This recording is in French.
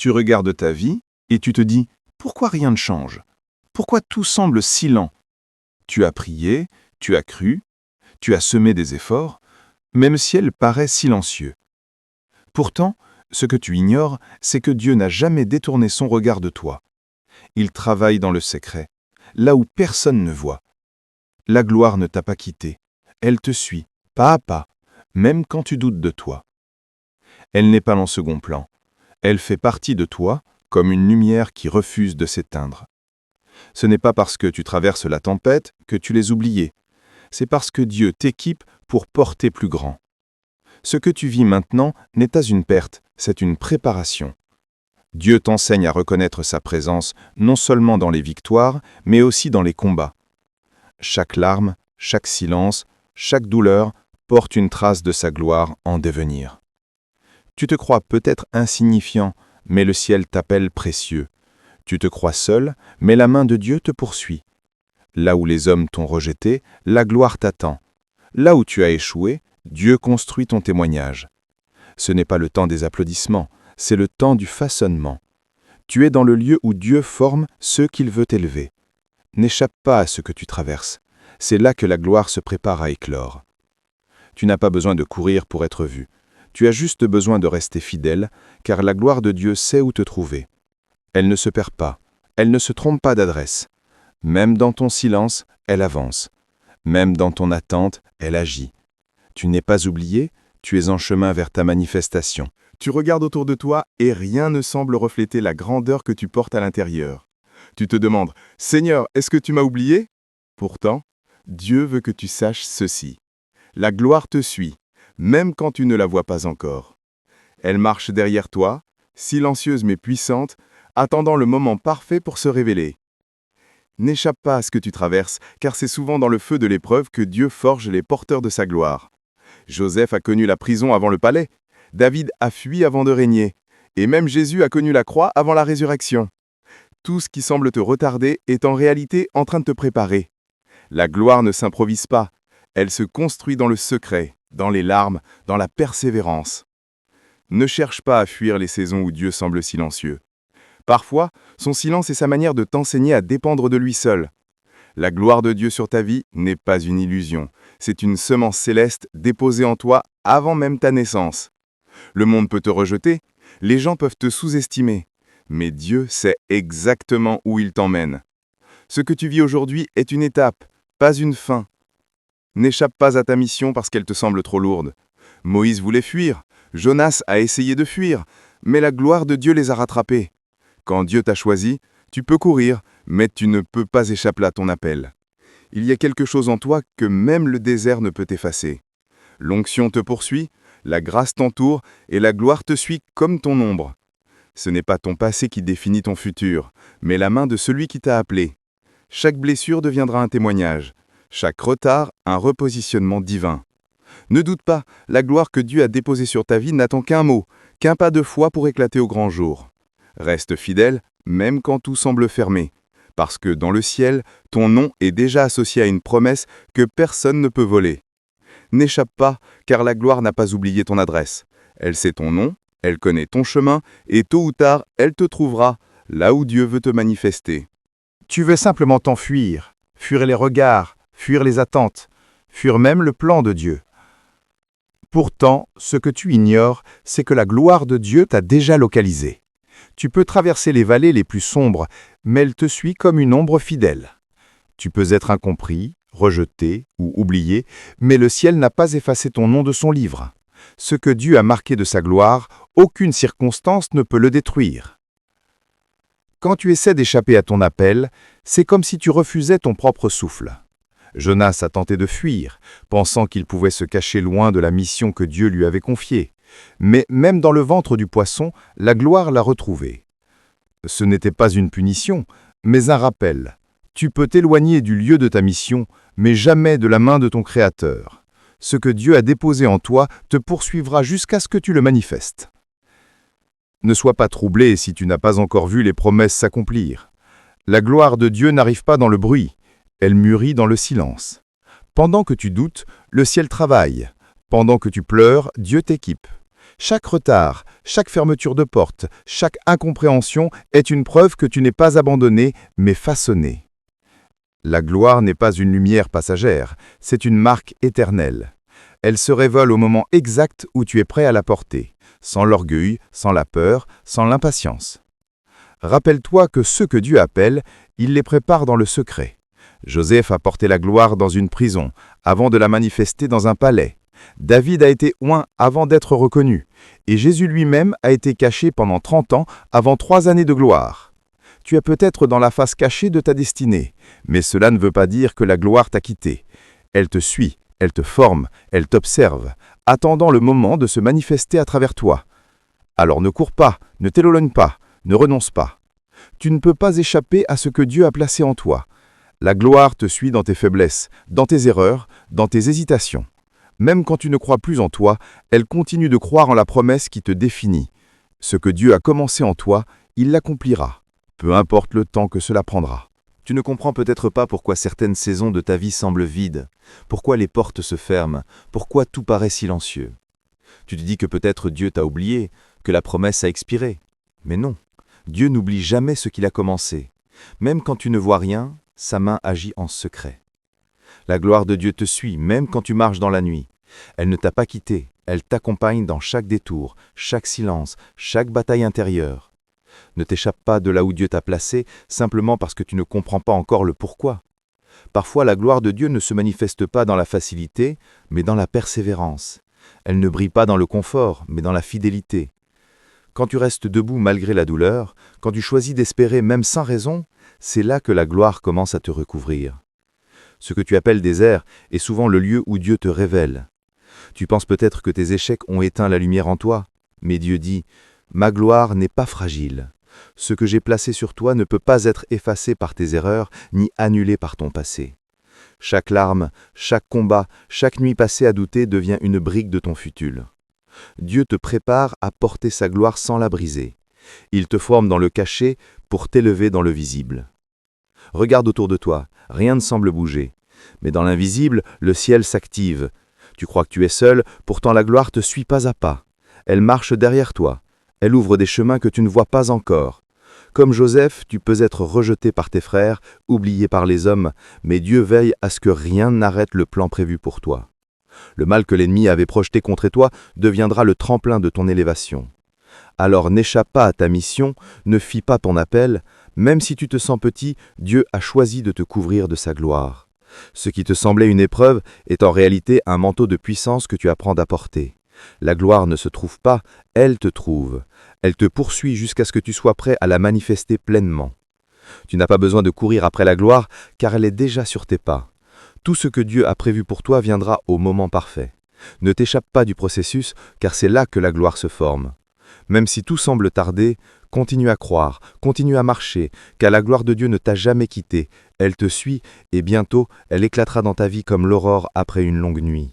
Tu regardes ta vie et tu te dis « Pourquoi rien ne change? Pourquoi tout semble si lent ?» Tu as prié, tu as cru, tu as semé des efforts, même si elle paraît silencieux. Pourtant, ce que tu ignores, c'est que Dieu n'a jamais détourné son regard de toi. Il travaille dans le secret, là où personne ne voit. La gloire ne t'a pas quitté. Elle te suit, pas à pas, même quand tu doutes de toi. Elle n'est pas en second plan. Elle fait partie de toi, comme une lumière qui refuse de s'éteindre. Ce n'est pas parce que tu traverses la tempête que tu les oublies. C'est parce que Dieu t'équipe pour porter plus grand. Ce que tu vis maintenant n'est pas une perte, c'est une préparation. Dieu t'enseigne à reconnaître sa présence non seulement dans les victoires, mais aussi dans les combats. Chaque larme, chaque silence, chaque douleur porte une trace de sa gloire en devenir. Tu te crois peut-être insignifiant, mais le ciel t'appelle précieux. Tu te crois seul, mais la main de Dieu te poursuit. Là où les hommes t'ont rejeté, la gloire t'attend. Là où tu as échoué, Dieu construit ton témoignage. Ce n'est pas le temps des applaudissements, c'est le temps du façonnement. Tu es dans le lieu où Dieu forme ceux qu'il veut élever. N'échappe pas à ce que tu traverses. C'est là que la gloire se prépare à éclore. Tu n'as pas besoin de courir pour être vu. Tu as juste besoin de rester fidèle, car la gloire de Dieu sait où te trouver. Elle ne se perd pas, elle ne se trompe pas d'adresse. Même dans ton silence, elle avance. Même dans ton attente, elle agit. Tu n'es pas oublié, tu es en chemin vers ta manifestation. Tu regardes autour de toi et rien ne semble refléter la grandeur que tu portes à l'intérieur. Tu te demandes « Seigneur, est-ce que tu m'as oublié ?» Pourtant, Dieu veut que tu saches ceci. La gloire te suit, même quand tu ne la vois pas encore. Elle marche derrière toi, silencieuse mais puissante, attendant le moment parfait pour se révéler. N'échappe pas à ce que tu traverses, car c'est souvent dans le feu de l'épreuve que Dieu forge les porteurs de sa gloire. Joseph a connu la prison avant le palais, David a fui avant de régner, et même Jésus a connu la croix avant la résurrection. Tout ce qui semble te retarder est en réalité en train de te préparer. La gloire ne s'improvise pas, elle se construit dans le secret, dans les larmes, dans la persévérance. Ne cherche pas à fuir les saisons où Dieu semble silencieux. Parfois, son silence est sa manière de t'enseigner à dépendre de lui seul. La gloire de Dieu sur ta vie n'est pas une illusion, c'est une semence céleste déposée en toi avant même ta naissance. Le monde peut te rejeter, les gens peuvent te sous-estimer, mais Dieu sait exactement où il t'emmène. Ce que tu vis aujourd'hui est une étape, pas une fin. N'échappe pas à ta mission parce qu'elle te semble trop lourde. Moïse voulait fuir, Jonas a essayé de fuir, mais la gloire de Dieu les a rattrapés. Quand Dieu t'a choisi, tu peux courir, mais tu ne peux pas échapper à ton appel. Il y a quelque chose en toi que même le désert ne peut effacer. L'onction te poursuit, la grâce t'entoure et la gloire te suit comme ton ombre. Ce n'est pas ton passé qui définit ton futur, mais la main de celui qui t'a appelé. Chaque blessure deviendra un témoignage, chaque retard un repositionnement divin. Ne doute pas, la gloire que Dieu a déposée sur ta vie n'attend qu'un mot, qu'un pas de foi pour éclater au grand jour. Reste fidèle, même quand tout semble fermé, parce que dans le ciel, ton nom est déjà associé à une promesse que personne ne peut voler. N'échappe pas, car la gloire n'a pas oublié ton adresse. Elle sait ton nom, elle connaît ton chemin, et tôt ou tard, elle te trouvera, là où Dieu veut te manifester. Tu veux simplement t'enfuir, fuir les regards, fuir les attentes, fuir même le plan de Dieu. Pourtant, ce que tu ignores, c'est que la gloire de Dieu t'a déjà localisé. Tu peux traverser les vallées les plus sombres, mais elle te suit comme une ombre fidèle. Tu peux être incompris, rejeté ou oublié, mais le ciel n'a pas effacé ton nom de son livre. Ce que Dieu a marqué de sa gloire, aucune circonstance ne peut le détruire. Quand tu essaies d'échapper à ton appel, c'est comme si tu refusais ton propre souffle. Jonas a tenté de fuir, pensant qu'il pouvait se cacher loin de la mission que Dieu lui avait confiée. Mais même dans le ventre du poisson, la gloire l'a retrouvé. Ce n'était pas une punition, mais un rappel. Tu peux t'éloigner du lieu de ta mission, mais jamais de la main de ton Créateur. Ce que Dieu a déposé en toi te poursuivra jusqu'à ce que tu le manifestes. Ne sois pas troublé si tu n'as pas encore vu les promesses s'accomplir. La gloire de Dieu n'arrive pas dans le bruit, elle mûrit dans le silence. Pendant que tu doutes, le ciel travaille. Pendant que tu pleures, Dieu t'équipe. Chaque retard, chaque fermeture de porte, chaque incompréhension est une preuve que tu n'es pas abandonné, mais façonné. La gloire n'est pas une lumière passagère, c'est une marque éternelle. Elle se révèle au moment exact où tu es prêt à la porter, sans l'orgueil, sans la peur, sans l'impatience. Rappelle-toi que ceux que Dieu appelle, il les prépare dans le secret. Joseph a porté la gloire dans une prison, avant de la manifester dans un palais. David a été oint avant d'être reconnu, et Jésus lui-même a été caché pendant 30 ans avant 3 années de gloire. Tu es peut-être dans la face cachée de ta destinée, mais cela ne veut pas dire que la gloire t'a quitté. Elle te suit, elle te forme, elle t'observe, attendant le moment de se manifester à travers toi. Alors ne cours pas, ne t'éloigne pas, ne renonce pas. Tu ne peux pas échapper à ce que Dieu a placé en toi. La gloire te suit dans tes faiblesses, dans tes erreurs, dans tes hésitations. Même quand tu ne crois plus en toi, elle continue de croire en la promesse qui te définit. Ce que Dieu a commencé en toi, il l'accomplira, peu importe le temps que cela prendra. Tu ne comprends peut-être pas pourquoi certaines saisons de ta vie semblent vides, pourquoi les portes se ferment, pourquoi tout paraît silencieux. Tu te dis que peut-être Dieu t'a oublié, que la promesse a expiré. Mais non, Dieu n'oublie jamais ce qu'il a commencé. Même quand tu ne vois rien, sa main agit en secret. La gloire de Dieu te suit, même quand tu marches dans la nuit. Elle ne t'a pas quitté, elle t'accompagne dans chaque détour, chaque silence, chaque bataille intérieure. Ne t'échappe pas de là où Dieu t'a placé, simplement parce que tu ne comprends pas encore le pourquoi. Parfois, la gloire de Dieu ne se manifeste pas dans la facilité, mais dans la persévérance. Elle ne brille pas dans le confort, mais dans la fidélité. Quand tu restes debout malgré la douleur, quand tu choisis d'espérer même sans raison, c'est là que la gloire commence à te recouvrir. Ce que tu appelles désert est souvent le lieu où Dieu te révèle. Tu penses peut-être que tes échecs ont éteint la lumière en toi, mais Dieu dit « Ma gloire n'est pas fragile. Ce que j'ai placé sur toi ne peut pas être effacé par tes erreurs, ni annulé par ton passé. Chaque larme, chaque combat, chaque nuit passée à douter devient une brique de ton futur. Dieu te prépare à porter sa gloire sans la briser. Il te forme dans le caché pour t'élever dans le visible. Regarde autour de toi, rien ne semble bouger. Mais dans l'invisible, le ciel s'active. Tu crois que tu es seul, pourtant la gloire te suit pas à pas. Elle marche derrière toi. Elle ouvre des chemins que tu ne vois pas encore. Comme Joseph, tu peux être rejeté par tes frères, oublié par les hommes, mais Dieu veille à ce que rien n'arrête le plan prévu pour toi. Le mal que l'ennemi avait projeté contre toi deviendra le tremplin de ton élévation. Alors n'échappe pas à ta mission, ne fuis pas ton appel. Même si tu te sens petit, Dieu a choisi de te couvrir de sa gloire. Ce qui te semblait une épreuve est en réalité un manteau de puissance que tu apprends à porter. La gloire ne se trouve pas, elle te trouve. Elle te poursuit jusqu'à ce que tu sois prêt à la manifester pleinement. Tu n'as pas besoin de courir après la gloire, car elle est déjà sur tes pas. Tout ce que Dieu a prévu pour toi viendra au moment parfait. Ne t'échappe pas du processus, car c'est là que la gloire se forme. Même si tout semble tarder, continue à croire, continue à marcher, car la gloire de Dieu ne t'a jamais quitté. Elle te suit et bientôt, elle éclatera dans ta vie comme l'aurore après une longue nuit.